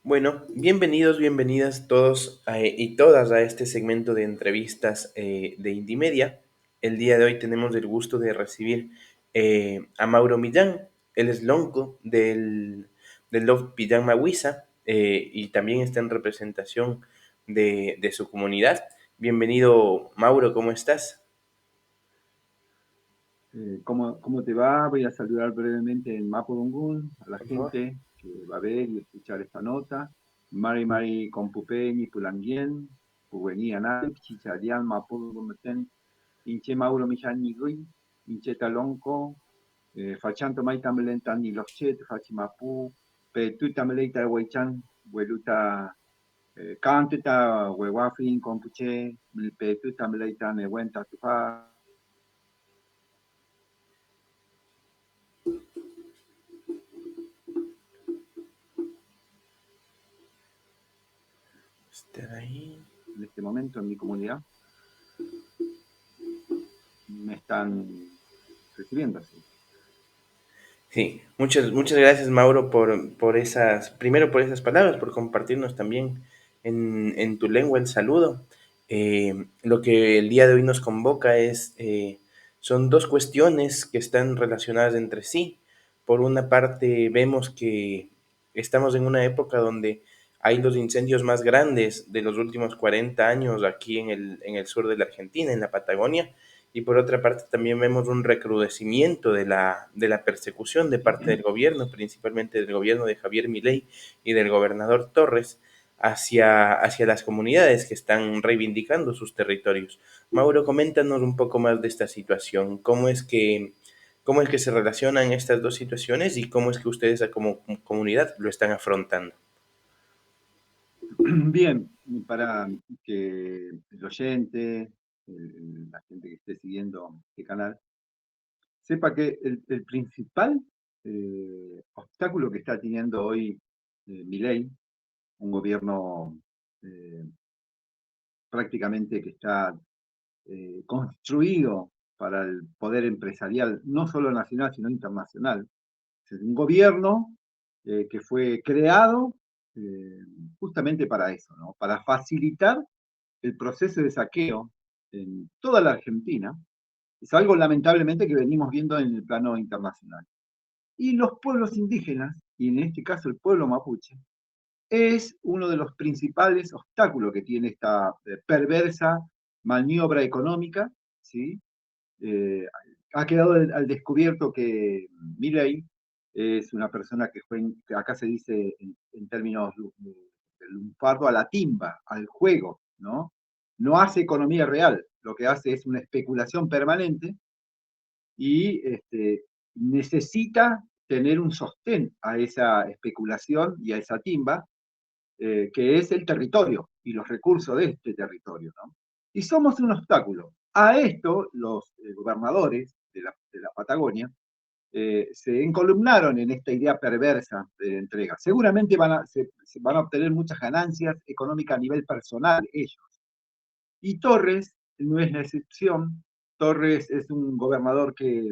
Bueno, bienvenidos, bienvenidas todos y todas a este segmento de entrevistas de Indimedia. El día de hoy tenemos el gusto de recibir a Mauro Millán. Él es lonco del Love Millán Maguiza y también está en representación de su comunidad. Bienvenido, Mauro, ¿cómo estás? ¿Cómo te va? Voy a saludar brevemente en Mapudungun a la Por favor. gente que va a ver y escuchar esta nota. Mari Mari Compupeni Pulangien, Puveni Anal, Chicharian Mapudungun Meten, Inche Mauro Mijan Nigui, Inche Talonco, Fachanto Maita Melentan ni los Chet, Fachimapu, Petuta Meleita Huaychan, Hueluta Canteta, Huewafin, Compuche, Petuta Meleita Nehuenta Tupa. ¿Están ahí? En este momento en mi comunidad me están recibiendo así. Sí, muchas gracias, Mauro, por esas, primero por esas palabras, por compartirnos también en tu lengua el saludo. Lo que el día de hoy nos convoca son dos cuestiones que están relacionadas entre sí. Por una parte, vemos que estamos en una época donde hay los incendios más grandes de los últimos 40 años aquí en el sur de la Argentina, en la Patagonia, y por otra parte también vemos un recrudecimiento de la persecución de parte del gobierno, principalmente del gobierno de Javier Milei y del gobernador Torres, hacia las comunidades que están reivindicando sus territorios. Mauro, coméntanos un poco más de esta situación. Cómo es que se relacionan estas dos situaciones y cómo es que ustedes como comunidad lo están afrontando? Bien, para que el oyente, la gente que esté siguiendo este canal, sepa que el principal obstáculo que está teniendo hoy Milei, un gobierno eh, prácticamente que está construido para el poder empresarial, no solo nacional, sino internacional. Es un gobierno que fue creado eh, justamente para eso, ¿no? Para facilitar el proceso de saqueo en toda la Argentina. Es algo lamentablemente que venimos viendo en el plano internacional. Y los pueblos indígenas, y en este caso el pueblo mapuche, es uno de los principales obstáculos que tiene esta perversa maniobra económica, ¿sí? Eh, ha quedado al descubierto que Milley es una persona que fue, que acá se dice en términos lunfardo, a la timba, al juego, ¿no? No hace economía real, lo que hace es una especulación permanente y necesita tener un sostén a esa especulación y a esa timba, que es el territorio y los recursos de este territorio, ¿no? Y somos un obstáculo. A esto, los gobernadores de la Patagonia se encolumnaron en esta idea perversa de entrega. Seguramente se van a obtener muchas ganancias económicas a nivel personal ellos. Y Torres no es la excepción. Torres es un gobernador que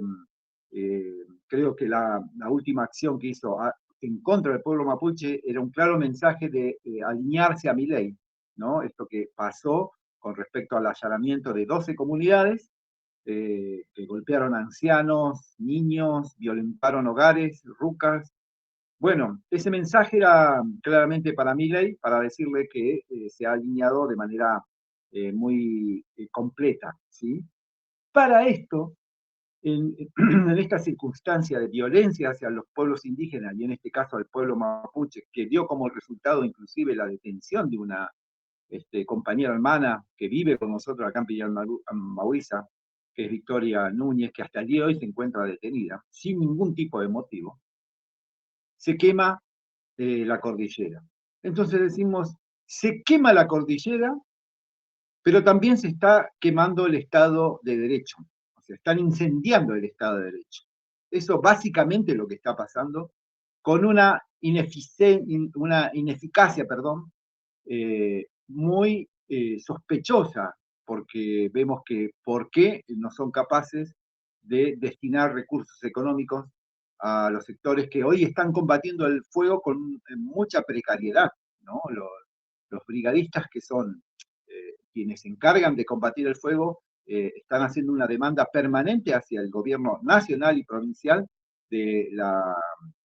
creo que la última acción que hizo en contra del pueblo mapuche era un claro mensaje de alinearse a Milei, ¿no? Esto que pasó con respecto al allanamiento de 12 comunidades que golpearon a ancianos, niños, violentaron hogares, rucas. Bueno, ese mensaje era claramente para Milei, para decirle que se ha alineado de manera muy completa, ¿sí? Para esto, en esta circunstancia de violencia hacia los pueblos indígenas y en este caso al pueblo mapuche, que dio como resultado inclusive la detención de una compañera hermana que vive con nosotros acá en Pillamauiza, que es Victoria Núñez, que hasta el día de hoy se encuentra detenida, sin ningún tipo de motivo, se quema la cordillera. Entonces decimos, se quema la cordillera, pero también se está quemando el Estado de Derecho. O sea, están incendiando el Estado de Derecho. Eso básicamente es lo que está pasando con una ineficacia, perdón, muy sospechosa, porque vemos que por qué no son capaces de destinar recursos económicos a los sectores que hoy están combatiendo el fuego con mucha precariedad. ¿no? Los brigadistas que son quienes se encargan de combatir el fuego están haciendo una demanda permanente hacia el gobierno nacional y provincial de la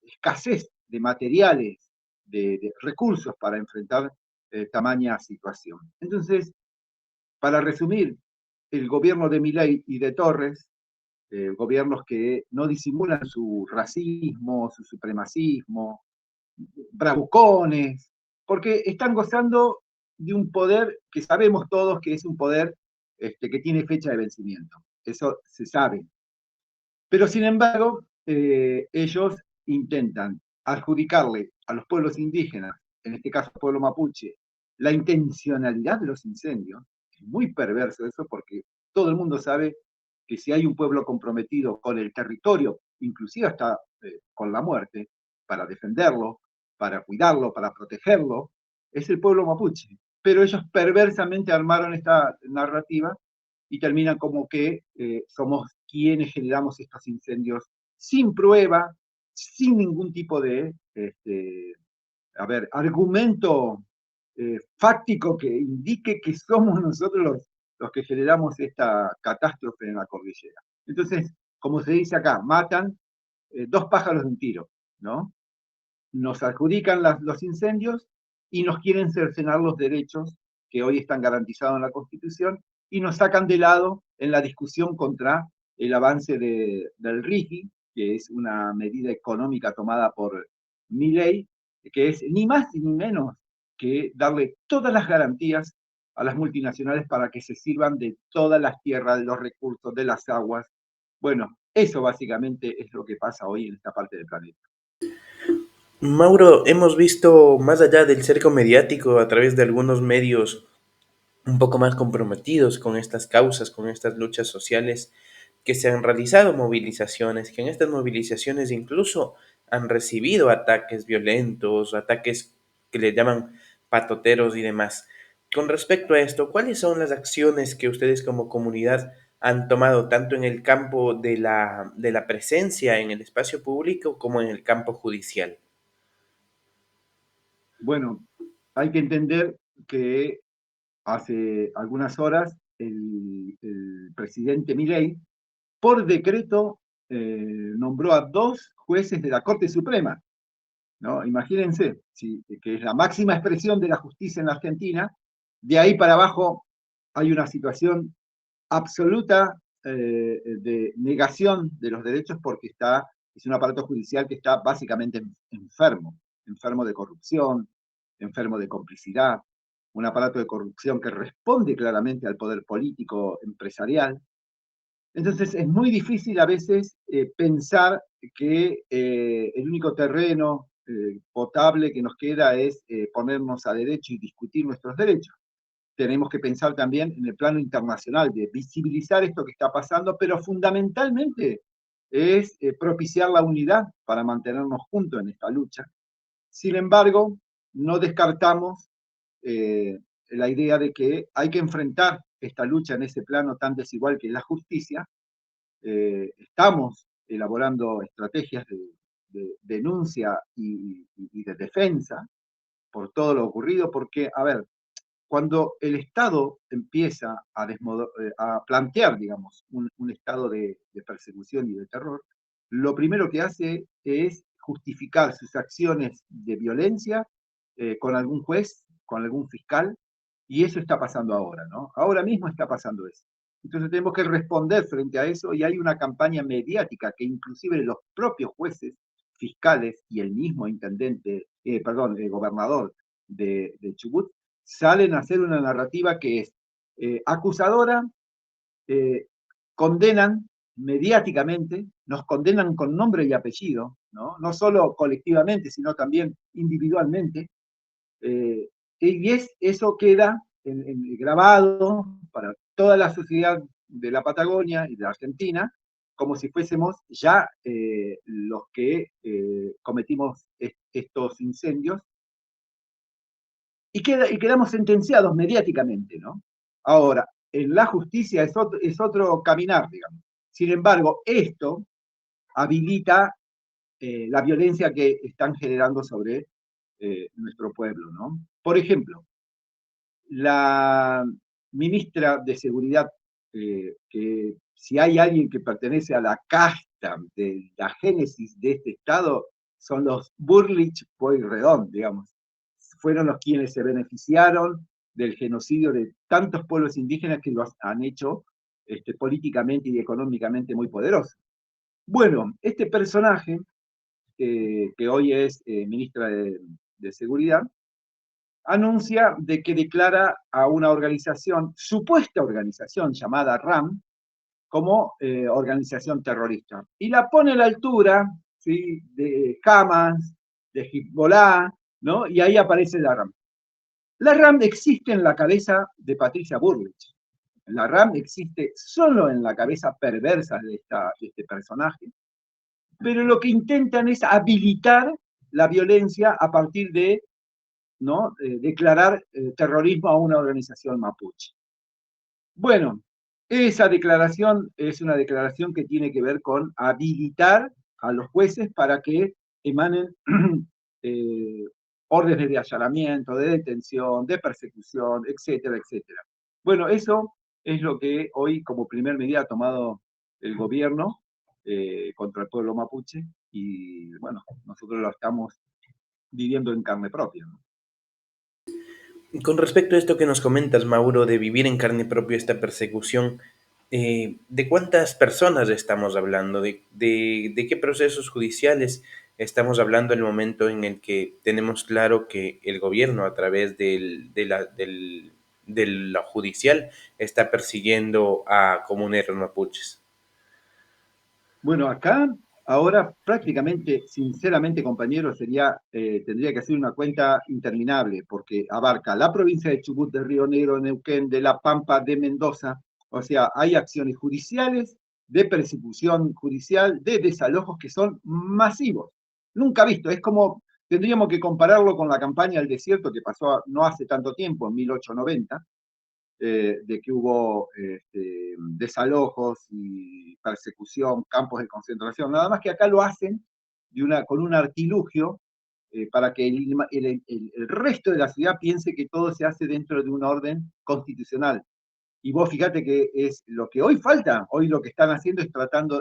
escasez de materiales, de recursos para enfrentar tamaña situación. Entonces, para resumir, el gobierno de Milei y de Torres, gobiernos que no disimulan su racismo, su supremacismo, bravucones, porque están gozando de un poder que sabemos todos que es un poder que tiene fecha de vencimiento. Eso se sabe. Pero sin embargo, ellos intentan adjudicarle a los pueblos indígenas, en este caso al pueblo mapuche, la intencionalidad de los incendios. Es muy perverso eso porque todo el mundo sabe que si hay un pueblo comprometido con el territorio, inclusive hasta con la muerte, para defenderlo, para cuidarlo, para protegerlo, es el pueblo mapuche. Pero ellos perversamente armaron esta narrativa y terminan como que somos quienes generamos estos incendios sin prueba, sin ningún tipo de argumento fáctico que indique que somos nosotros los que generamos esta catástrofe en la cordillera. Entonces, como se dice acá, matan dos pájaros de un tiro, ¿no? Nos adjudican los incendios y nos quieren cercenar los derechos que hoy están garantizados en la Constitución y nos sacan de lado en la discusión contra el avance del RIGI, que es una medida económica tomada por Milei, que es ni más ni menos que darle todas las garantías a las multinacionales para que se sirvan de todas las tierras, de los recursos, de las aguas. Bueno, eso básicamente es lo que pasa hoy en esta parte del planeta. Mauro, hemos visto más allá del cerco mediático a través de algunos medios un poco más comprometidos con estas causas, con estas luchas sociales, que se han realizado movilizaciones, que en estas movilizaciones incluso han recibido ataques violentos, ataques que le llaman patoteros y demás. Con respecto a esto, ¿cuáles son las acciones que ustedes como comunidad han tomado tanto en el campo de la presencia en el espacio público como en el campo judicial? Bueno, hay que entender que hace algunas horas el presidente Milei, por decreto, nombró a dos jueces de la Corte Suprema, ¿no? Imagínense, que es la máxima expresión de la justicia en la Argentina, de ahí para abajo hay una situación absoluta de negación de los derechos porque es un aparato judicial que está básicamente enfermo, enfermo de corrupción, enfermo de complicidad, un aparato de corrupción que responde claramente al poder político empresarial. Entonces es muy difícil a veces pensar que el único terreno potable que nos queda es ponernos a derecho y discutir nuestros derechos. Tenemos que pensar también en el plano internacional de visibilizar esto que está pasando, pero fundamentalmente es propiciar la unidad para mantenernos juntos en esta lucha. Sin embargo, no descartamos la idea de que hay que enfrentar esta lucha en ese plano tan desigual que es la justicia. Estamos elaborando estrategias de denuncia y de defensa por todo lo ocurrido, porque, a ver, cuando el Estado empieza a plantear, digamos, un estado de persecución y de terror, lo primero que hace es justificar sus acciones de violencia con algún juez, con algún fiscal, y eso está pasando ahora, ¿no? Ahora mismo está pasando eso. Entonces tenemos que responder frente a eso y hay una campaña mediática que inclusive los propios jueces, fiscales y el mismo intendente, perdón, el gobernador de Chubut, salen a hacer una narrativa que es acusadora, eh, condenan mediáticamente, nos condenan con nombre y apellido, ¿no? No solo colectivamente, sino también individualmente, eh, y eso queda grabado para toda la sociedad de la Patagonia y de la Argentina, como si fuésemos ya los que cometimos estos incendios y quedamos sentenciados mediáticamente, ¿no? Ahora, en la justicia es otro caminar, digamos. Sin embargo, esto habilita la violencia que están generando sobre nuestro pueblo, ¿no? Por ejemplo, la ministra de Seguridad, que si hay alguien que pertenece a la casta de la génesis de este Estado, son los Burlich Pueyrredón, digamos. Fueron los quienes se beneficiaron del genocidio de tantos pueblos indígenas que los han hecho políticamente y económicamente muy poderosos. Bueno, este personaje, que hoy es ministra de Seguridad, anuncia de que declara a una organización, supuesta organización llamada RAM, como organización terrorista. Y la pone a la altura, ¿sí?, de Hamas, de Hezbollah, ¿no? Y ahí aparece la RAM. La RAM existe en la cabeza de Patricia Bullrich. La RAM existe solo en la cabeza perversa de este personaje, pero lo que intentan es habilitar la violencia a partir de, ¿no?, declarar terrorismo a una organización mapuche. Bueno, esa declaración es una declaración que tiene que ver con habilitar a los jueces para que emanen eh, órdenes de allanamiento, de detención, de persecución, etcétera, etcétera. Bueno, eso es lo que hoy como primer medida ha tomado el gobierno contra el pueblo mapuche y bueno, nosotros lo estamos viviendo en carne propia, ¿no? Con respecto a esto que nos comentas, Mauro, de vivir en carne propia esta persecución, ¿de cuántas personas estamos hablando? ¿De qué procesos judiciales estamos hablando en el momento en el que tenemos claro que el gobierno, a través de la judicial, está persiguiendo a comuneros mapuches? Bueno, acá ahora prácticamente, sinceramente, compañero, tendría que hacer una cuenta interminable, porque abarca la provincia de Chubut, de Río Negro, de Neuquén, de La Pampa, de Mendoza. O sea, hay acciones judiciales, de persecución judicial, de desalojos que son masivos. Nunca visto. Es como, tendríamos que compararlo con la campaña del desierto que pasó no hace tanto tiempo, en 1890, de que hubo desalojos y persecución, campos de concentración, nada más que acá lo hacen con un artilugio para que el resto de la ciudad piense que todo se hace dentro de un orden constitucional. Y vos fíjate que es lo que hoy falta, hoy lo que están haciendo es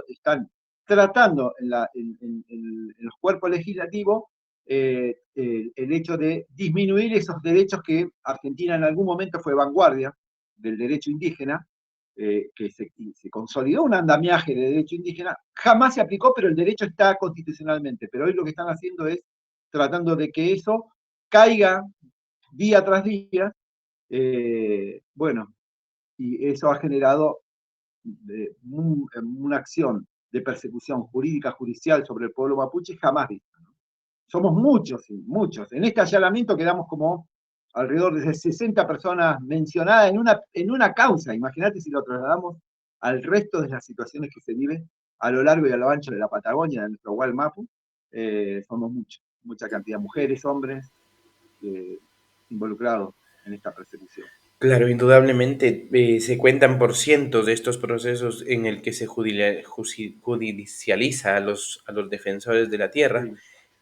están tratando en los cuerpos legislativos el hecho de disminuir esos derechos que Argentina en algún momento fue vanguardia del derecho indígena, que se consolidó un andamiaje de derecho indígena, jamás se aplicó, pero el derecho está constitucionalmente. Pero hoy lo que están haciendo es tratando de que eso caiga día tras día. Bueno, y eso ha generado una acción de persecución jurídica judicial sobre el pueblo mapuche jamás vista, ¿no? Somos muchos, muchos. En este allanamiento quedamos como alrededor de 60 personas mencionadas en una causa. Imagínate si lo trasladamos al resto de las situaciones que se viven a lo largo y a lo ancho de la Patagonia, de nuestro Gualmapu. Somos muchos, mucha cantidad de mujeres, hombres eh, involucrados en esta persecución. Claro, indudablemente se cuentan por cientos de estos procesos en el que se judicializa a los defensores de la tierra. Sí.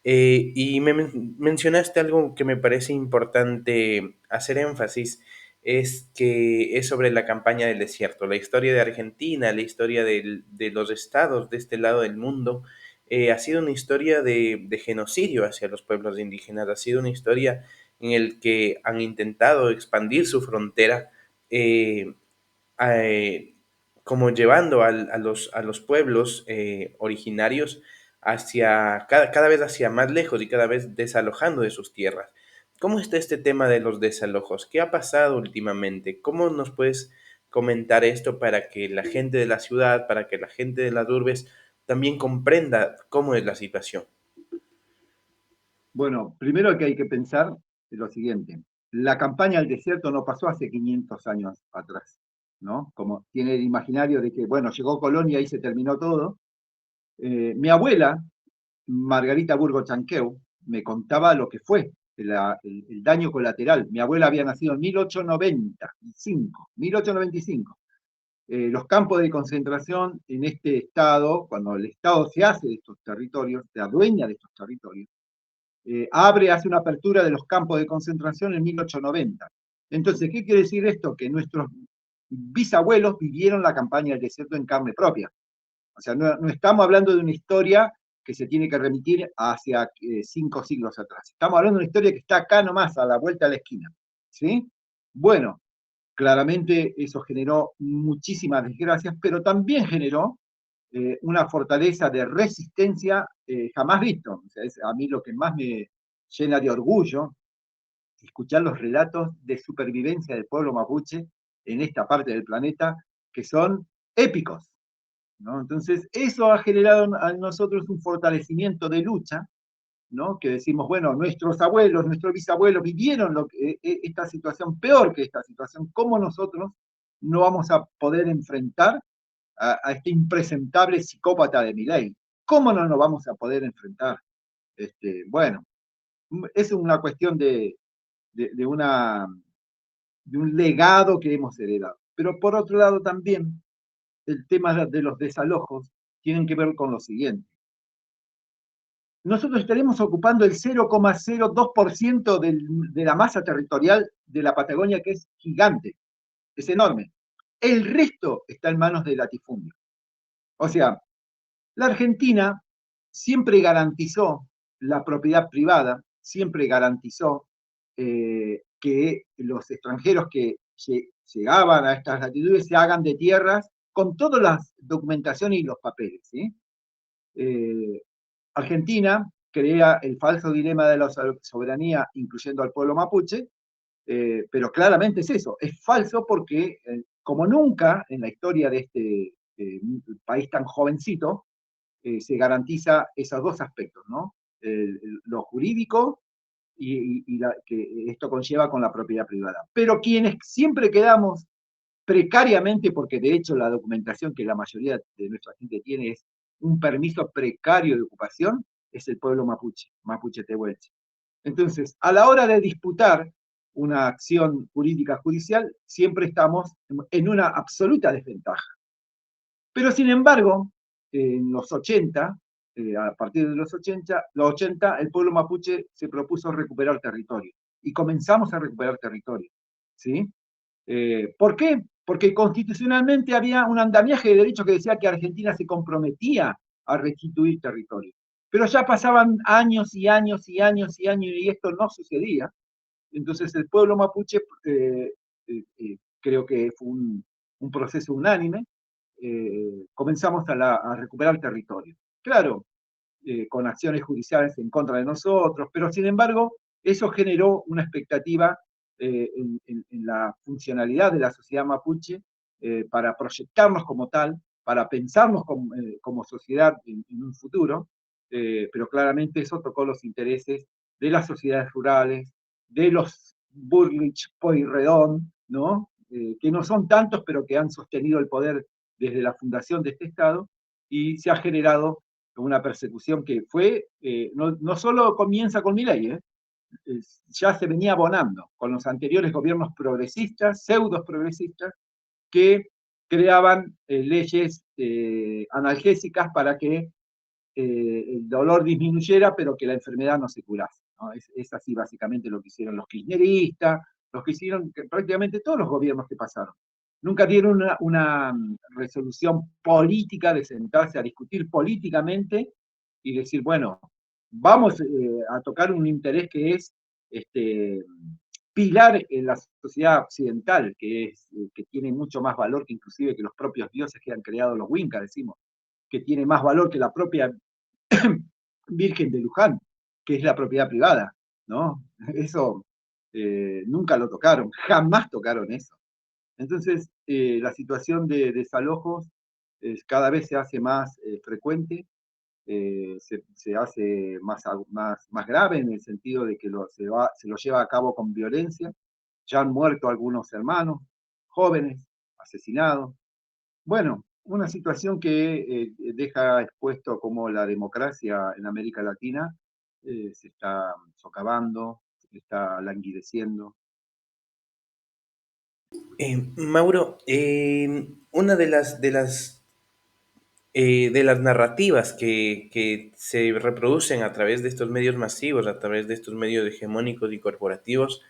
Y mencionaste algo que me parece importante hacer énfasis, es que es sobre la campaña del desierto, la historia de Argentina, la historia de los estados de este lado del mundo. Ha sido una historia de genocidio hacia los pueblos indígenas, ha sido una historia en el que han intentado expandir su frontera, eh, eh, como llevando a los pueblos originarios hacia cada vez hacia más lejos y cada vez desalojando de sus tierras. ¿Cómo está este tema de los desalojos? ¿Qué ha pasado últimamente? ¿Cómo nos puedes comentar esto para que la gente de la ciudad, para que la gente de las urbes también comprenda cómo es la situación? Bueno, primero que hay que pensar es lo siguiente. La campaña del desierto no pasó hace 500 años atrás, ¿no? Como tiene el imaginario de que, bueno, llegó Colón y ahí se terminó todo. Mi abuela, Margarita Burgo Chanqueu, me contaba lo que fue el daño colateral. Mi abuela había nacido en 1895, 1895. Los campos de concentración en este estado, cuando el estado se hace de estos territorios, se adueña de estos territorios, hace una apertura de los campos de concentración en 1890. Entonces, ¿qué quiere decir esto? Que nuestros bisabuelos vivieron la campaña del desierto en carne propia. O sea, no estamos hablando de una historia que se tiene que remitir hacia 5 siglos atrás. Estamos hablando de una historia que está acá nomás, a la vuelta de la esquina. ¿Sí? Bueno, claramente eso generó muchísimas desgracias, pero también generó una fortaleza de resistencia jamás visto. O sea, es a mí lo que más me llena de orgullo escuchar los relatos de supervivencia del pueblo mapuche en esta parte del planeta que son épicos, ¿no? Entonces, eso ha generado en nosotros un fortalecimiento de lucha, ¿no? Que decimos, bueno, nuestros abuelos, nuestros bisabuelos vivieron esta situación peor que esta situación, ¿cómo nosotros no vamos a poder enfrentar a este impresentable psicópata de Milei? ¿Cómo no nos vamos a poder enfrentar? Bueno, es una cuestión de, una, de un legado que hemos heredado. Pero por otro lado también, el tema de los desalojos tienen que ver con lo siguiente. Nosotros estaremos ocupando el 0,02% de la masa territorial de la Patagonia, que es gigante, es enorme. El resto está en manos de latifundio. O sea, la Argentina siempre garantizó la propiedad privada, siempre garantizó que los extranjeros que llegaban a estas latitudes se hagan de tierras con todas las documentaciones y los papeles. ¿Sí? Eh, Argentina crea el falso dilema de la soberanía, incluyendo al pueblo mapuche, pero claramente es eso, es falso porque como nunca en la historia de este país tan jovencito, se garantiza esos dos aspectos, ¿no? Lo jurídico que esto conlleva con la propiedad privada. Pero quienes siempre quedamos precariamente, porque de hecho la documentación que la mayoría de nuestra gente tiene es un permiso precario de ocupación, es el pueblo mapuche, mapuche tehuelche. Entonces, a la hora de disputar una acción jurídica judicial, siempre estamos en una absoluta desventaja. Pero sin embargo, en los 80, a partir de los 80, el pueblo mapuche se propuso recuperar territorio. Y comenzamos a recuperar territorio. ¿Sí? ¿Por qué? Porque constitucionalmente había un andamiaje de derecho que decía que Argentina se comprometía a restituir territorio. Pero ya pasaban años y años y años y años y esto no sucedía. Entonces el pueblo mapuche, creo que fue un proceso unánime, comenzamos a recuperar territorio. Claro, con acciones judiciales en contra de nosotros, pero sin embargo, eso generó una expectativa en la funcionalidad de la sociedad mapuche para proyectarnos como tal, para pensarnos como sociedad en un futuro, pero claramente eso tocó los intereses de las sociedades rurales, de los Burlich, Pueyrredón, ¿no? Que no son tantos, pero que han sostenido el poder desde la fundación de este Estado, y se ha generado una persecución que fue, no solo comienza con Milei, ya se venía abonando con los anteriores gobiernos progresistas, pseudos progresistas, que creaban leyes analgésicas para que el dolor disminuyera, pero que la enfermedad no se curase. ¿No? Es así básicamente lo que hicieron los kirchneristas, los que hicieron prácticamente todos los gobiernos que pasaron. Nunca dieron una resolución política de sentarse a discutir políticamente y decir, bueno, vamos a tocar un interés que es pilar en la sociedad occidental, que tiene mucho más valor que inclusive que los propios dioses que han creado los Winca, decimos, que tiene más valor que la propia Virgen de Luján, que es la propiedad privada, ¿no? Eso nunca lo tocaron, jamás tocaron eso. Entonces, la situación de desalojos cada vez se hace más frecuente, se hace más grave en el sentido de que se lo lleva a cabo con violencia. Ya han muerto algunos hermanos, jóvenes, asesinados. Bueno, una situación que deja expuesto cómo la democracia en América Latina se está socavando, se está languideciendo. Mauro, una de las de las narrativas que se reproducen a través de estos medios masivos, a través de estos medios hegemónicos y corporativos,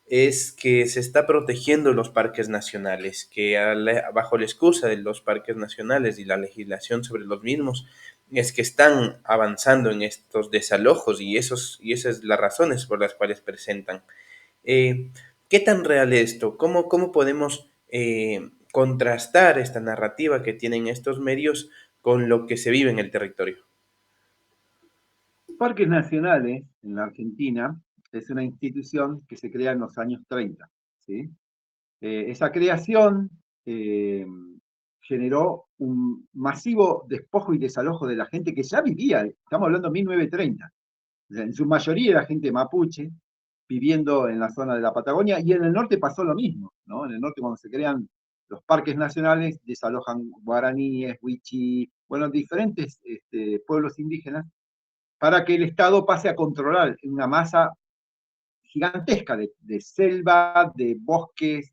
es que se está protegiendo los parques nacionales, que bajo la excusa de los parques nacionales y la legislación sobre los mismos, es que están avanzando en estos desalojos y esas son las razones por las cuales presentan. Eh, ¿Qué tan real es esto? ¿Cómo podemos contrastar esta narrativa que tienen estos medios con lo que se vive en el territorio? Parques nacionales en la Argentina es una institución que se crea en los años 30, ¿sí? Esa creación eh, generó un masivo despojo y desalojo de la gente que ya vivía, estamos hablando de 1930, o sea, en su mayoría era gente mapuche, viviendo en la zona de la Patagonia, y en el norte pasó lo mismo, ¿no? En el norte cuando se crean los parques nacionales, desalojan guaraníes, huichí, bueno, diferentes pueblos indígenas, para que el Estado pase a controlar una masa gigantesca de selva, de bosques,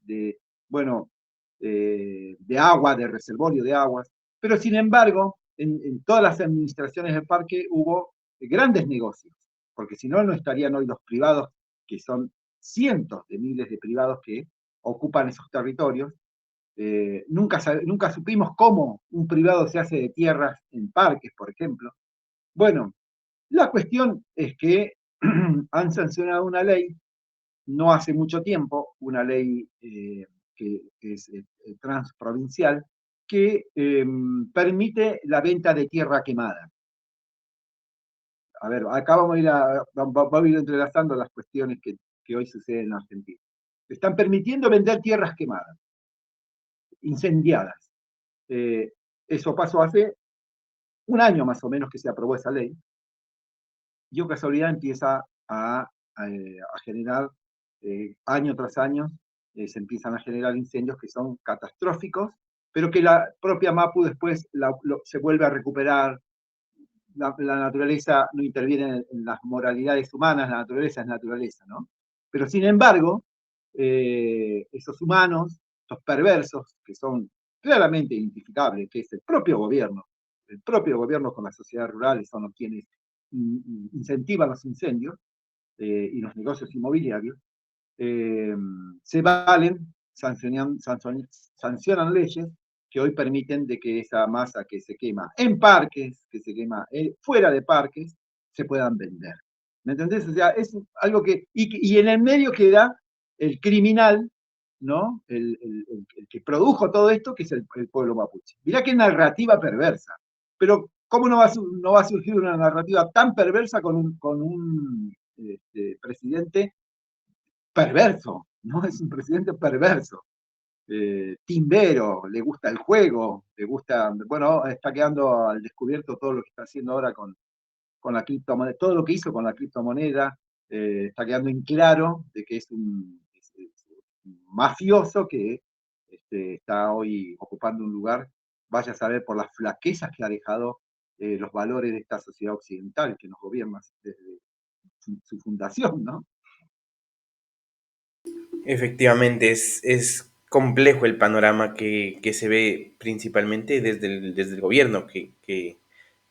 bueno, de agua, de reservorio de aguas. Pero sin embargo, en todas las administraciones del parque hubo grandes negocios, porque si no, no estarían hoy los privados, que son cientos de miles de privados que ocupan esos territorios. Nunca supimos cómo un privado se hace de tierras en parques, por ejemplo. Bueno, la cuestión es que han sancionado una ley no hace mucho tiempo, una ley que es transprovincial, que permite la venta de tierra quemada. A ver, acá vamos a ir entrelazando las cuestiones que hoy suceden en Argentina. Están permitiendo vender tierras quemadas, incendiadas. Eh, Eso pasó hace un año más o menos que se aprobó esa ley, y o casualidad empieza a generar año tras año, se empiezan a generar incendios que son catastróficos, pero que la propia MAPU después se vuelve a recuperar. La naturaleza no interviene en las moralidades humanas, la naturaleza es naturaleza, ¿no? Pero sin embargo, esos humanos, esos perversos, que son claramente identificables, que es el propio gobierno con las sociedades rurales son los quienes incentivan los incendios y los negocios inmobiliarios, eh, se valen, sancionan leyes que hoy permiten de que esa masa que se quema en parques, que se quema fuera de parques, se puedan vender. ¿Me entendés? O sea, es algo que... Y en el medio queda el criminal, ¿no? El que produjo todo esto, que es el pueblo mapuche. Mirá qué narrativa perversa. Pero ¿cómo no va a surgir una narrativa tan perversa con un presidente perverso? ¿No? Es un presidente perverso, timbero, le gusta el juego, le gusta, bueno, está quedando al descubierto todo lo que está haciendo ahora con la criptomoneda, todo lo que hizo con la criptomoneda, está quedando en claro de que es un mafioso que está hoy ocupando un lugar, vaya a saber por las flaquezas que ha dejado los valores de esta sociedad occidental que nos gobierna desde su fundación, ¿no? Efectivamente, es complejo el panorama que se ve principalmente desde el gobierno que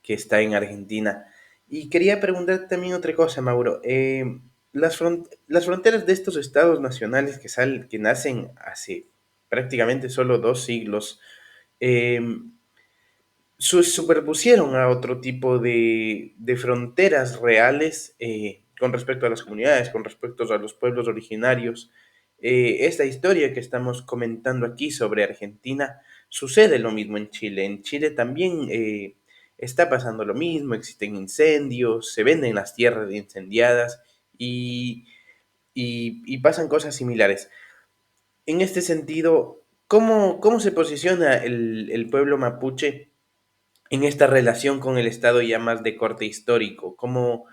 está en Argentina. Y quería preguntar también otra cosa, Mauro. Las fronteras de estos estados nacionales que nacen hace prácticamente solo 2 siglos, eh, superpusieron a otro tipo de fronteras reales con respecto a las comunidades, con respecto a los pueblos originarios. Esta historia que estamos comentando aquí sobre Argentina, sucede lo mismo en Chile. En Chile también está pasando lo mismo, existen incendios, se venden las tierras incendiadas y, y pasan cosas similares. En este sentido, ¿cómo se posiciona el pueblo mapuche en esta relación con el Estado ya más de corte histórico? ¿Cómo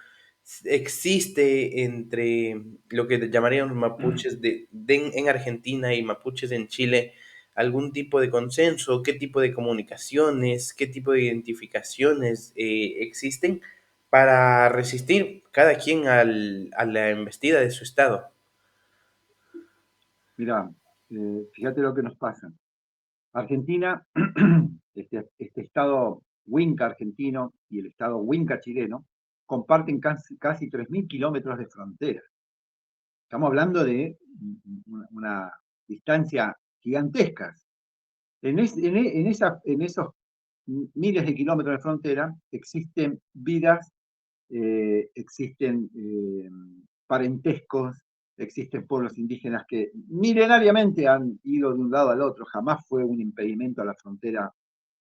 existe entre lo que llamaríamos mapuches en Argentina y mapuches en Chile algún tipo de consenso? ¿Qué tipo de comunicaciones, qué tipo de identificaciones existen para resistir cada quien a la embestida de su Estado? Mirá, fíjate lo que nos pasa. Argentina, este estado Huinca argentino y el estado Huinca chileno comparten casi 3.000 kilómetros de frontera. Estamos hablando de una distancia gigantesca. En esos miles de kilómetros de frontera existen vidas, existen parentescos, existen pueblos indígenas que milenariamente han ido de un lado al otro, jamás fue un impedimento a la frontera,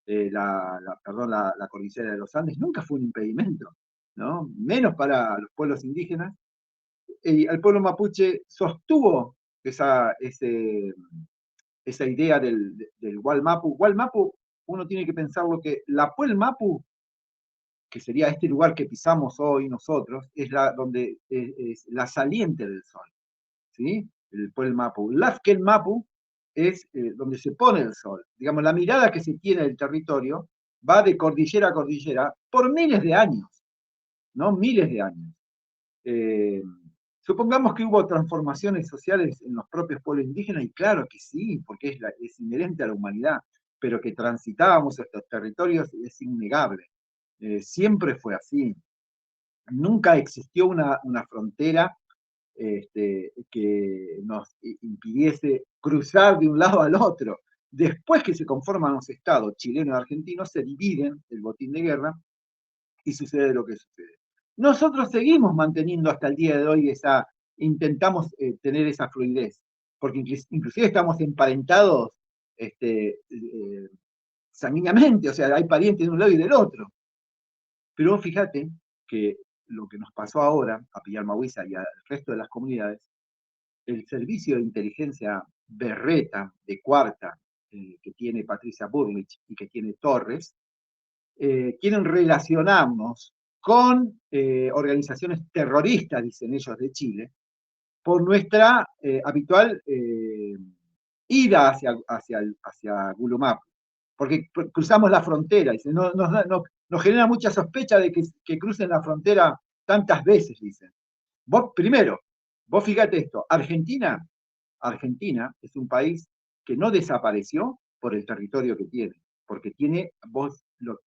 la cordillera de los Andes, nunca fue un impedimento, ¿no? Menos para los pueblos indígenas. Y el pueblo mapuche sostuvo esa idea del Gualmapu. Gualmapu, uno tiene que pensarlo que la Puel Mapu, que sería este lugar que pisamos hoy nosotros, donde es la saliente del sol, ¿sí? El Puel Mapu. Lazquel Mapu es donde se pone el sol. Digamos, la mirada que se tiene del territorio va de cordillera a cordillera por miles de años, ¿no? Miles de años. Eh, Supongamos que hubo transformaciones sociales en los propios pueblos indígenas, y claro que sí, porque es inherente a la humanidad, pero que transitábamos estos territorios es innegable. Siempre fue así. Nunca existió una frontera que nos impidiese cruzar de un lado al otro. Después que se conforman los estados chileno y argentino, se dividen el botín de guerra y sucede lo que sucede. Nosotros seguimos manteniendo hasta el día de hoy intentamos tener esa fluidez, porque inclusive estamos emparentados sanguíneamente, o sea, hay parientes de un lado y del otro. Pero fíjate que lo que nos pasó ahora a Pillarmahuiza y al resto de las comunidades, el servicio de inteligencia berreta de cuarta que tiene Patricia Burlich y que tiene Torres, quieren relacionarnos con organizaciones terroristas, dicen ellos, de Chile, por nuestra habitual ida hacia Gulumapu, porque cruzamos la frontera, dicen, nos genera mucha sospecha de que crucen la frontera tantas veces, dicen. Primero, vos fíjate esto, Argentina es un país que no desapareció por el territorio que tiene, porque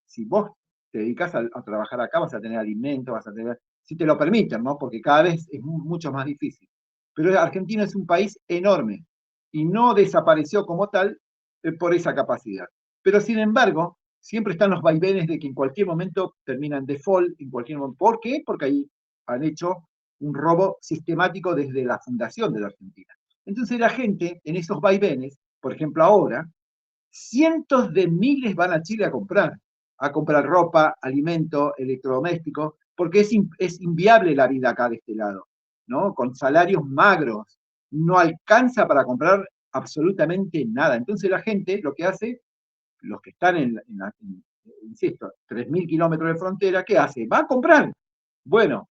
si vos te dedicas a trabajar acá, vas a tener alimento, vas a tener, si te lo permiten, ¿no? Porque cada vez es mucho más difícil. Pero Argentina es un país enorme y no desapareció como tal por esa capacidad. Pero sin embargo, siempre están los vaivenes de que en cualquier momento terminan default, en cualquier momento. ¿Por qué? Porque ahí han hecho un robo sistemático desde la fundación de la Argentina. Entonces la gente en esos vaivenes, por ejemplo ahora, cientos de miles van a Chile a comprar ropa, alimento, electrodomésticos, porque es inviable la vida acá de este lado, ¿no? Con salarios magros, no alcanza para comprar absolutamente nada. Entonces la gente lo que hace, los que están insisto, 3.000 kilómetros de frontera, ¿qué hace? Va a comprar. Bueno,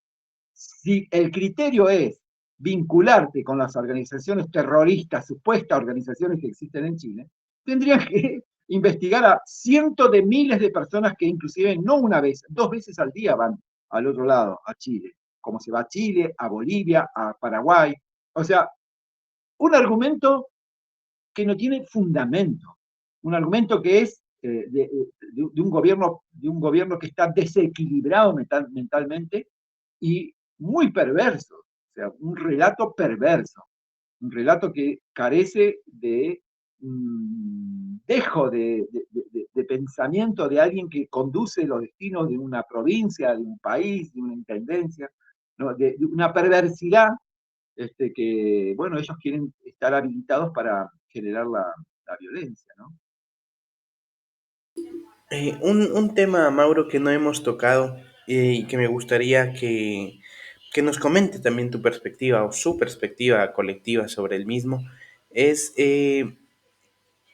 si el criterio es vincularte con las organizaciones terroristas, supuestas organizaciones que existen en Chile, tendrían que investigar a cientos de miles de personas que inclusive no una vez, 2 veces al día van al otro lado, a Chile, como se va a Chile, a Bolivia, a Paraguay. O sea, un argumento que no tiene fundamento, un argumento que es de un gobierno que está desequilibrado mentalmente y muy perverso, o sea, un relato perverso, un relato que carece de dejo de pensamiento de alguien que conduce los destinos de una provincia, de un país, de una intendencia, ¿no? De una perversidad que, bueno, ellos quieren estar habilitados para generar la violencia, ¿no? Un tema, Mauro, que no hemos tocado y que me gustaría que nos comente también tu perspectiva o su perspectiva colectiva sobre el mismo, es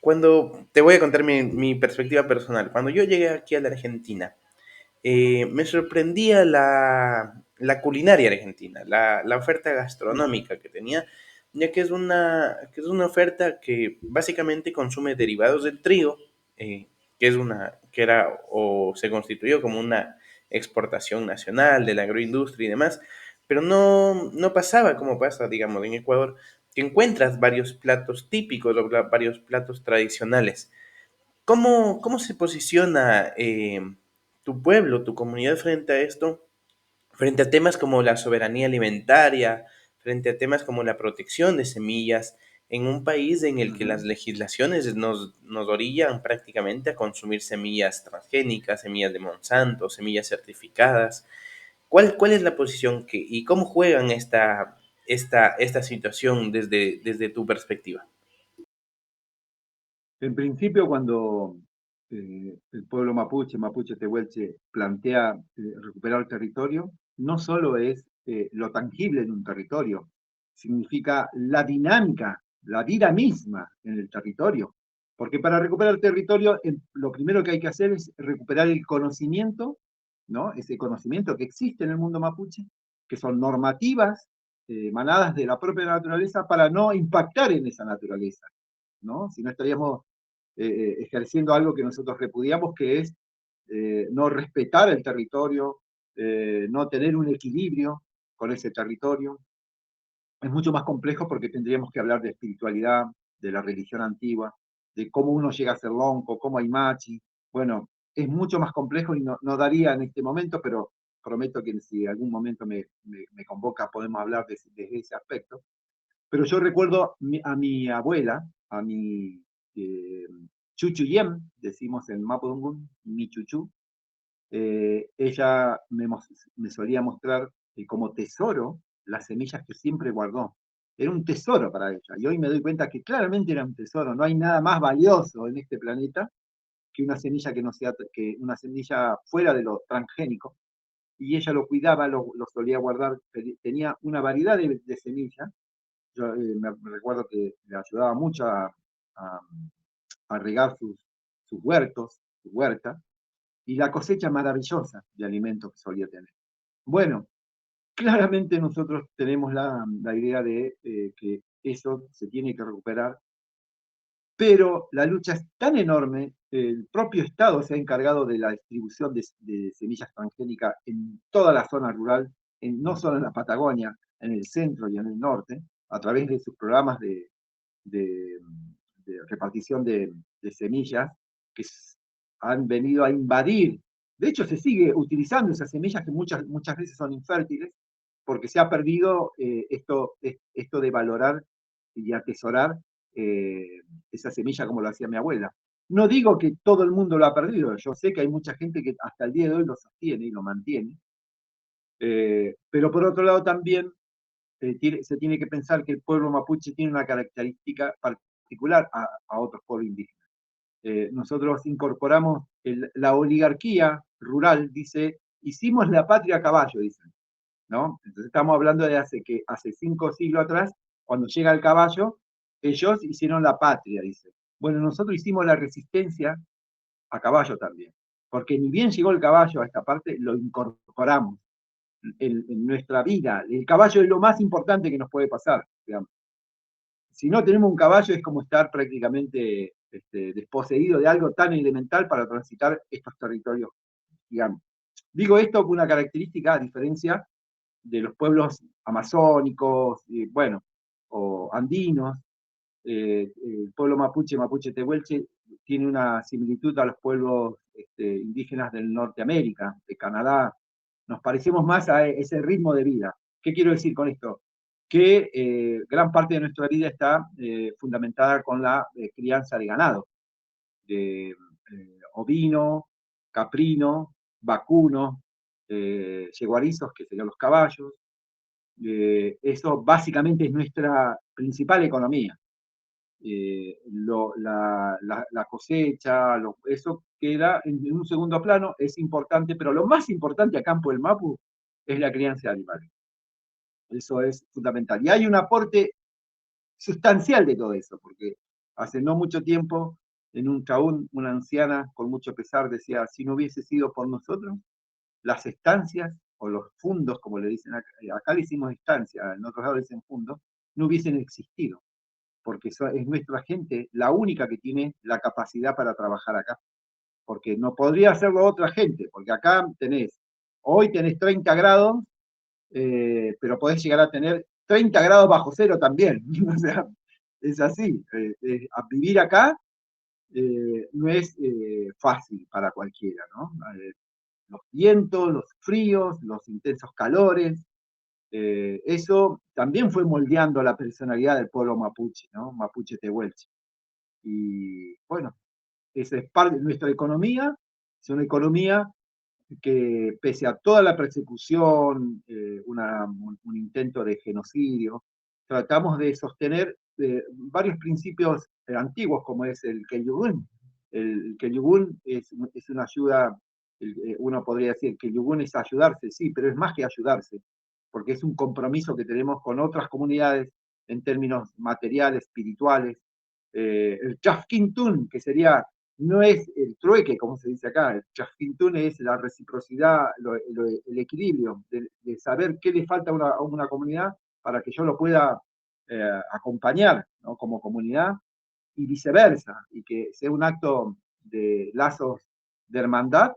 cuando te voy a contar mi perspectiva personal. Cuando yo llegué aquí a la Argentina, me sorprendía la culinaria argentina, la oferta gastronómica que tenía, ya que es una oferta que básicamente consume derivados del trigo, que es que era o se constituyó como una exportación nacional de la agroindustria y demás, pero no pasaba como pasa, digamos, en Ecuador, que encuentras varios platos típicos o varios platos tradicionales. ¿Cómo se posiciona tu pueblo, tu comunidad frente a esto, frente a temas como la soberanía alimentaria, frente a temas como la protección de semillas, en un país en el que las Ujú. legislaciones nos orillan prácticamente a consumir semillas transgénicas, semillas de Monsanto, semillas certificadas? ¿Cuál es la posición y cómo juegan esta situación desde tu perspectiva? En principio, cuando el pueblo mapuche, mapuche tehuelche, plantea recuperar territorio, no solo es lo tangible en un territorio, significa la dinámica, la vida misma en el territorio. Porque para recuperar territorio, lo primero que hay que hacer es recuperar el conocimiento, ¿no? Ese conocimiento que existe en el mundo mapuche, que son normativas emanadas de la propia naturaleza para no impactar en esa naturaleza, ¿no? Si no estaríamos ejerciendo algo que nosotros repudiamos, que es no respetar el territorio, no tener un equilibrio con ese territorio. Es mucho más complejo porque tendríamos que hablar de espiritualidad, de la religión antigua, de cómo uno llega a ser lonco, cómo hay machi. Bueno, es mucho más complejo y no daría en este momento, pero prometo que si algún momento me convoca podemos hablar de ese aspecto. Pero yo recuerdo a mi abuela, a mi eh, Chuchu Yem, decimos en Mapudungun, mi Chuchu, ella me solía mostrar como tesoro las semillas que siempre guardó. Era un tesoro para ella. Y hoy me doy cuenta que claramente era un tesoro. No hay nada más valioso en este planeta que una semilla que no sea que una semilla fuera de lo transgénico. Y ella lo cuidaba, lo solía guardar. Tenía una variedad de semillas. Yo me recuerdo que le ayudaba mucho a, a regar sus huertos, su huerta, y la cosecha maravillosa de alimentos que solía tener. Bueno, claramente nosotros tenemos la idea de que eso se tiene que recuperar, pero la lucha es tan enorme, el propio Estado se ha encargado de la distribución de semillas transgénicas en toda la zona rural, no solo en la Patagonia, en el centro y en el norte, a través de sus programas de, de repartición de semillas que han venido a invadir. De hecho, se sigue utilizando esas semillas que muchas veces son infértiles, porque se ha perdido esto de valorar y atesorar esa semilla como lo hacía mi abuela. No digo que todo el mundo lo ha perdido, yo sé que hay mucha gente que hasta el día de hoy lo sostiene y lo mantiene, pero por otro lado también se tiene que pensar que el pueblo mapuche tiene una característica particular a otros pueblos indígenas. Nosotros incorporamos la oligarquía rural, dice, hicimos la patria a caballo, dicen, ¿no? Entonces estamos hablando de hace 5 siglos atrás, cuando llega el caballo, ellos hicieron la patria, dice. Bueno, nosotros hicimos la resistencia a caballo también, porque ni bien llegó el caballo a esta parte, lo incorporamos en nuestra vida. El caballo es lo más importante que nos puede pasar, digamos. Si no tenemos un caballo es como estar prácticamente desposeído de algo tan elemental para transitar estos territorios, digamos. Digo esto con una característica a diferencia de los pueblos amazónicos, bueno, o andinos. El pueblo mapuche, mapuche tehuelche, tiene una similitud a los pueblos indígenas del Norteamérica, de Canadá. Nos parecemos más a ese ritmo de vida. ¿Qué quiero decir con esto? Que gran parte de nuestra vida está fundamentada con la crianza de ganado, de ovino, caprino, vacuno, yeguarizos, que serían los caballos. Eso básicamente es nuestra principal economía. La cosecha, eso queda en un segundo plano, es importante, pero lo más importante a campo del Mapu es la crianza de animales. Eso es fundamental. Y hay un aporte sustancial de todo eso, porque hace no mucho tiempo, en un caún, una anciana con mucho pesar decía, si no hubiese sido por nosotros, las estancias o los fundos, como le dicen acá le hicimos estancia, en otros lados le dicen fundos, no hubiesen existido, porque es nuestra gente la única que tiene la capacidad para trabajar acá, porque no podría hacerlo otra gente, porque acá hoy tenés 30 grados, pero podés llegar a tener 30 grados bajo cero también. O sea, es así. Vivir acá no es fácil para cualquiera, ¿no? los vientos, los fríos, los intensos calores. Eso también fue moldeando la personalidad del pueblo mapuche, ¿no? Mapuche Tehuelche. Y bueno, esa es parte de nuestra economía, es una economía que pese a toda la persecución, un intento de genocidio, tratamos de sostener varios principios antiguos, como es el Kelyugun. El Kelyugun es una ayuda, uno podría decir que el Yugun es ayudarse, sí, pero es más que ayudarse, porque es un compromiso que tenemos con otras comunidades en términos materiales, espirituales. El Chafkintun, que sería no es el trueque, como se dice acá, el chasquintún es la reciprocidad, el equilibrio, de saber qué le falta a una comunidad para que yo lo pueda acompañar, ¿no? Como comunidad y viceversa, y que sea un acto de lazos de hermandad,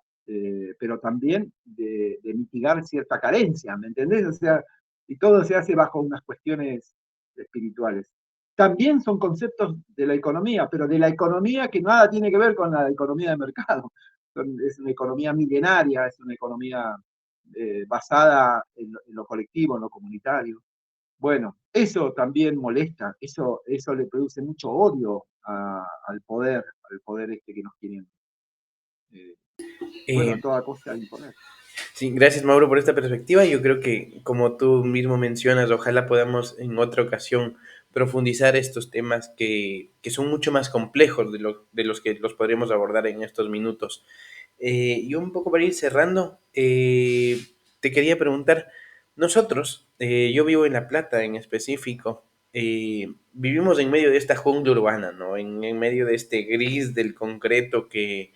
pero también de mitigar cierta carencia, ¿me entendés? O sea, y todo se hace bajo unas cuestiones espirituales. También son conceptos de la economía, pero de la economía que nada tiene que ver con la economía de mercado. Es una economía milenaria, es una economía basada en lo colectivo, en lo comunitario. Bueno, eso también molesta, eso le produce mucho odio al poder este que nos quieren, eh, bueno, a Eh, toda costa imponer. Sí, gracias Mauro por esta perspectiva. Yo creo que, como tú mismo mencionas, ojalá podamos en otra ocasión profundizar estos temas que son mucho más complejos de los que los podríamos abordar en estos minutos. Y un poco para ir cerrando, te quería preguntar, nosotros, yo vivo en La Plata en específico, vivimos en medio de esta jungla urbana, ¿no? En medio de este gris del concreto que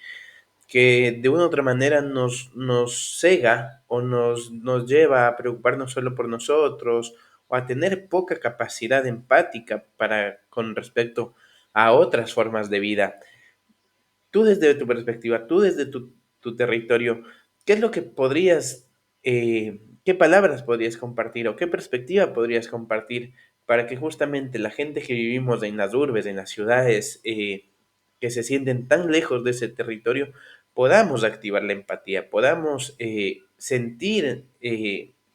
de una u otra manera nos cega o nos lleva a preocuparnos solo por nosotros o a tener poca capacidad empática para, con respecto a otras formas de vida. Tú desde tu perspectiva, tú desde tu territorio, ¿qué es lo que podrías, qué palabras podrías compartir o qué perspectiva podrías compartir para que justamente la gente que vivimos en las urbes, en las ciudades, que se sienten tan lejos de ese territorio, podamos activar la empatía, podamos sentir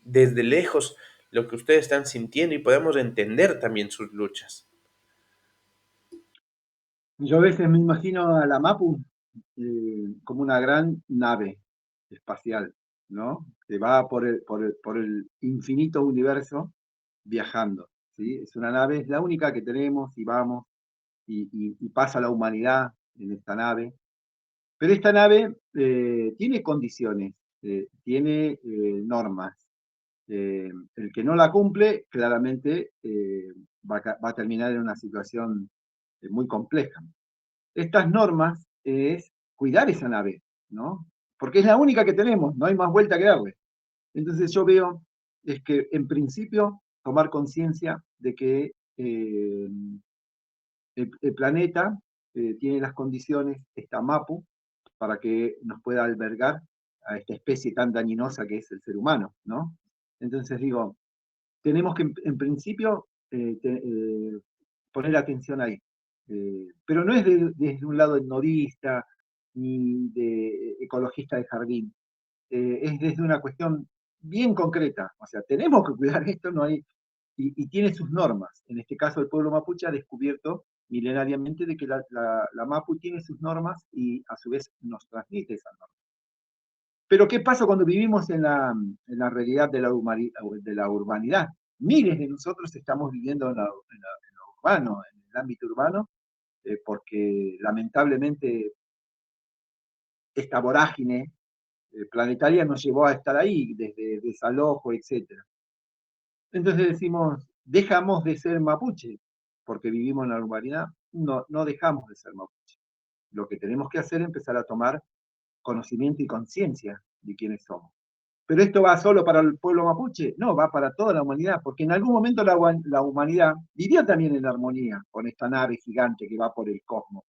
desde lejos lo que ustedes están sintiendo y podamos entender también sus luchas? Yo a veces me imagino a la MAPU como una gran nave espacial, ¿no? Que va por el infinito universo viajando, ¿sí? Es una nave, es la única que tenemos y vamos y pasa la humanidad en esta nave. Pero esta nave tiene condiciones, tiene normas. El que no la cumple, claramente va a terminar en una situación muy compleja. Estas normas es cuidar esa nave, ¿no? Porque es la única que tenemos, no hay más vuelta que darle. Entonces yo veo es que en principio tomar conciencia de que el planeta tiene las condiciones, esta MAPU, para que nos pueda albergar a esta especie tan dañinosa que es el ser humano, ¿no? Entonces digo, tenemos que en principio poner atención ahí. Pero no es desde un lado etnorista ni de ecologista de jardín, es desde una cuestión bien concreta. O sea, tenemos que cuidar esto, no hay, y tiene sus normas. En este caso, el pueblo mapuche ha descubierto milenariamente de que la Mapu tiene sus normas y a su vez nos transmite esas normas. Pero ¿qué pasa cuando vivimos en la realidad de la urbanidad? Miles de nosotros estamos viviendo en lo urbano, en el ámbito urbano, porque lamentablemente esta vorágine planetaria nos llevó a estar ahí, desde desalojo, etc. Entonces decimos, dejamos de ser mapuche, porque vivimos en la urbanidad. No, no dejamos de ser mapuche. Lo que tenemos que hacer es empezar a tomar conocimiento y conciencia de quiénes somos. Pero esto va solo para el pueblo mapuche, no, va para toda la humanidad, porque en algún momento la humanidad vivió también en armonía con esta nave gigante que va por el cosmos.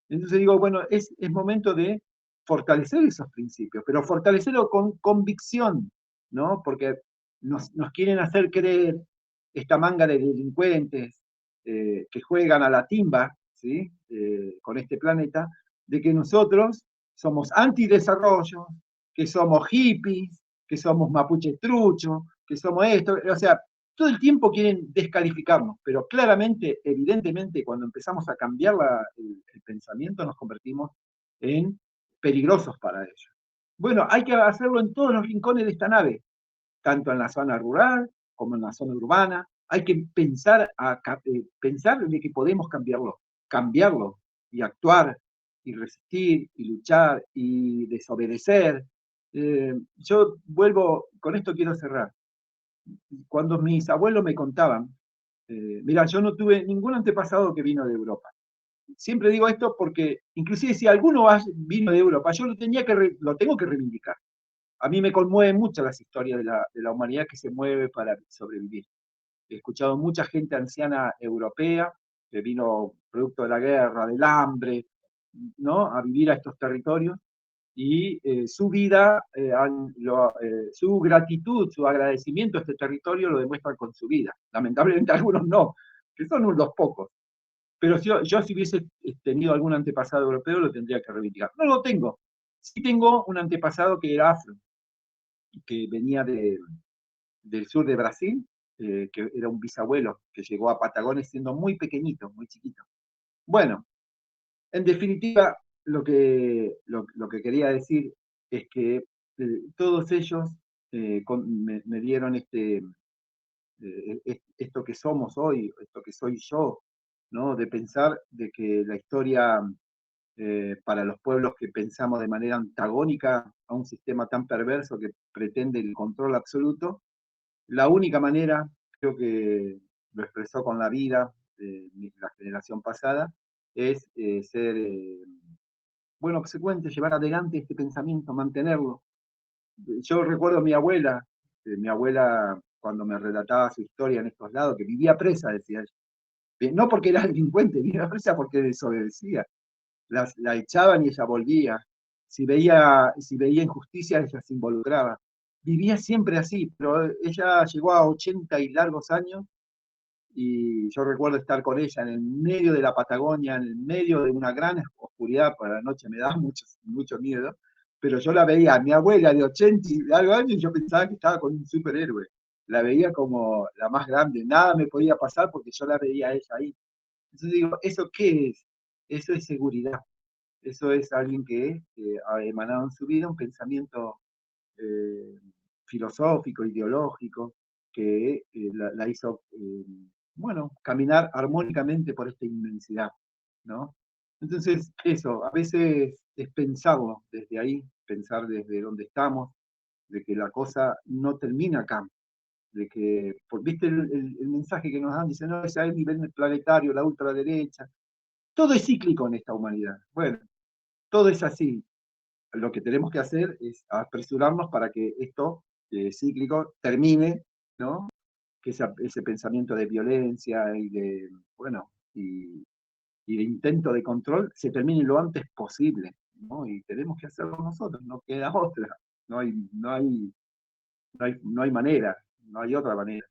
Entonces digo, bueno, es momento de fortalecer esos principios, pero fortalecerlo con convicción, ¿no? Porque nos quieren hacer creer esta manga de delincuentes que juegan a la timba, ¿sí? Con este planeta, de que nosotros somos antidesarrollo, que somos hippies, que somos mapuche trucho, que somos esto, o sea, todo el tiempo quieren descalificarnos, pero claramente, evidentemente, cuando empezamos a cambiar el pensamiento, nos convertimos en peligrosos para ellos. Bueno, hay que hacerlo en todos los rincones de esta nave, tanto en la zona rural como en la zona urbana. Hay que pensar de que podemos cambiarlo y actuar y resistir y luchar y desobedecer. Yo vuelvo, con esto quiero cerrar. Cuando mis abuelos me contaban, mira, yo no tuve ningún antepasado que vino de Europa. Siempre digo esto porque, inclusive si alguno vino de Europa, yo lo tengo que reivindicar. A mí me conmueven mucho las historias de la humanidad que se mueve para sobrevivir. He escuchado mucha gente anciana europea que vino producto de la guerra, del hambre, ¿no? A vivir a estos territorios y su vida, su gratitud, su agradecimiento a este territorio lo demuestran con su vida. Lamentablemente algunos no, que son los pocos. Pero yo si hubiese tenido algún antepasado europeo lo tendría que reivindicar. No lo tengo. Sí tengo un antepasado que era afro, que venía del sur de Brasil, que era un bisabuelo que llegó a Patagones siendo muy pequeñito, muy chiquito. Bueno, en definitiva, lo que quería decir es que todos ellos me dieron esto que somos hoy, esto que soy yo, ¿no? De pensar de que la historia para los pueblos que pensamos de manera antagónica a un sistema tan perverso que pretende el control absoluto, la única manera, creo que lo expresó con la vida de la generación pasada, es ser, bueno, consecuente, llevar adelante este pensamiento, mantenerlo. Yo recuerdo a mi abuela cuando me relataba su historia en estos lados, que vivía presa, decía ella. No porque era delincuente, vivía presa porque desobedecía. La echaban y ella volvía. Si veía injusticia, ella se involucraba. Vivía siempre así, pero ella llegó a 80 y largos años y yo recuerdo estar con ella en el medio de la Patagonia, en el medio de una gran oscuridad, por la noche me daba mucho miedo, pero yo la veía, a mi abuela de 80 y algo años, y yo pensaba que estaba con un superhéroe. La veía como la más grande, nada me podía pasar porque yo la veía a ella ahí. Entonces digo, ¿eso qué es? Eso es seguridad. Eso es alguien que ha emanado en su vida un pensamiento eh, filosófico, ideológico, que la hizo, bueno, caminar armónicamente por esta inmensidad, ¿no? Entonces, eso, a veces es pensarlo desde ahí, pensar desde donde estamos, de que la cosa no termina acá, de que, viste el mensaje que nos dan, dice, no, es a nivel planetario, la ultraderecha, todo es cíclico en esta humanidad. Bueno, todo es así, lo que tenemos que hacer es apresurarnos para que esto cíclico termine, ¿no? Que ese pensamiento de violencia y de, bueno, y de intento de control se termine lo antes posible, ¿no? Y tenemos que hacerlo nosotros, no queda otra, no hay manera, no hay otra manera.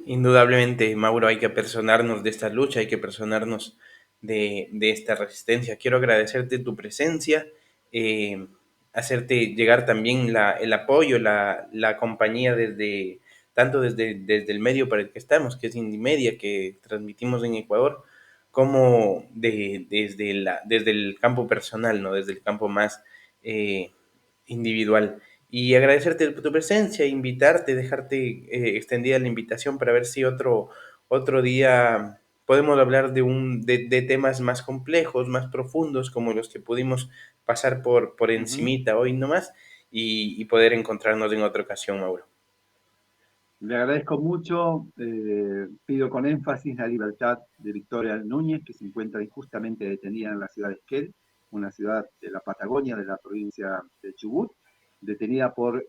Indudablemente, Mauro, hay que personarnos de esta lucha, hay que personarnos de esta resistencia. Quiero agradecerte tu presencia, eh, hacerte llegar también el apoyo, la compañía tanto desde el medio para el que estamos, que es Indymedia, que transmitimos en Ecuador, como desde el campo personal, ¿no? Desde el campo más eh, individual. Y agradecerte tu presencia, invitarte, dejarte extendida la invitación para ver si otro día podemos hablar de temas más complejos, más profundos, como los que pudimos pasar por Uh -huh. encimita hoy nomás, y poder encontrarnos en otra ocasión, Mauro. Le agradezco mucho, pido con énfasis la libertad de Victoria Núñez, que se encuentra injustamente detenida en la ciudad de Esquel, una ciudad de la Patagonia, de la provincia de Chubut, detenida por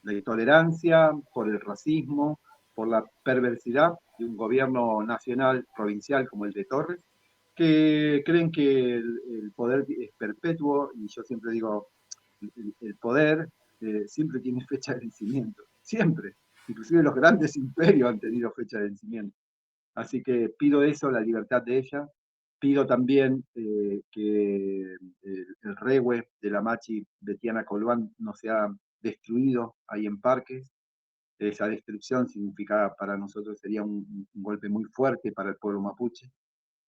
la intolerancia, por el racismo, por la perversidad de un gobierno nacional, provincial como el de Torres, que creen que el poder es perpetuo, y yo siempre digo, el poder siempre tiene fecha de vencimiento, siempre. Inclusive los grandes imperios han tenido fecha de vencimiento. Así que pido eso, la libertad de ella, Pido también que el rehue de la Machi Betiana Colván no sea destruido ahí en Parques. Esa destrucción significa para nosotros sería un golpe muy fuerte para el pueblo mapuche.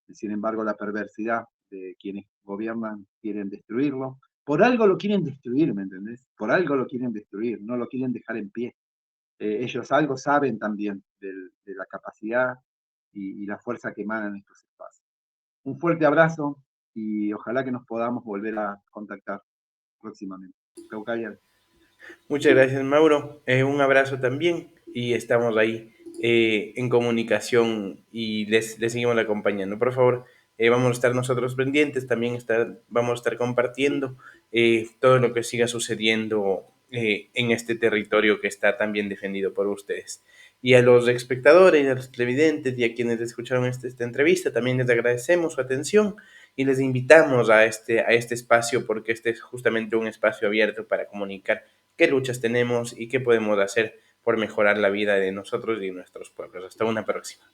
Sin embargo, la perversidad de quienes gobiernan quieren destruirlo. Por algo lo quieren destruir, ¿me entendés? Por algo lo quieren destruir, no lo quieren dejar en pie. Ellos algo saben también de la capacidad y la fuerza que emanan estos espacios. Un fuerte abrazo y ojalá que nos podamos volver a contactar próximamente. Caucayal. Muchas gracias, Mauro. Un abrazo también y estamos ahí en comunicación y les seguimos acompañando. Por favor, vamos a estar nosotros pendientes, también vamos a estar compartiendo todo lo que siga sucediendo en este territorio que está tan bien defendido por ustedes. Y a los espectadores, a los televidentes y a quienes escucharon esta entrevista, también les agradecemos su atención y les invitamos a este espacio porque este es justamente un espacio abierto para comunicar qué luchas tenemos y qué podemos hacer por mejorar la vida de nosotros y nuestros pueblos. Hasta una próxima.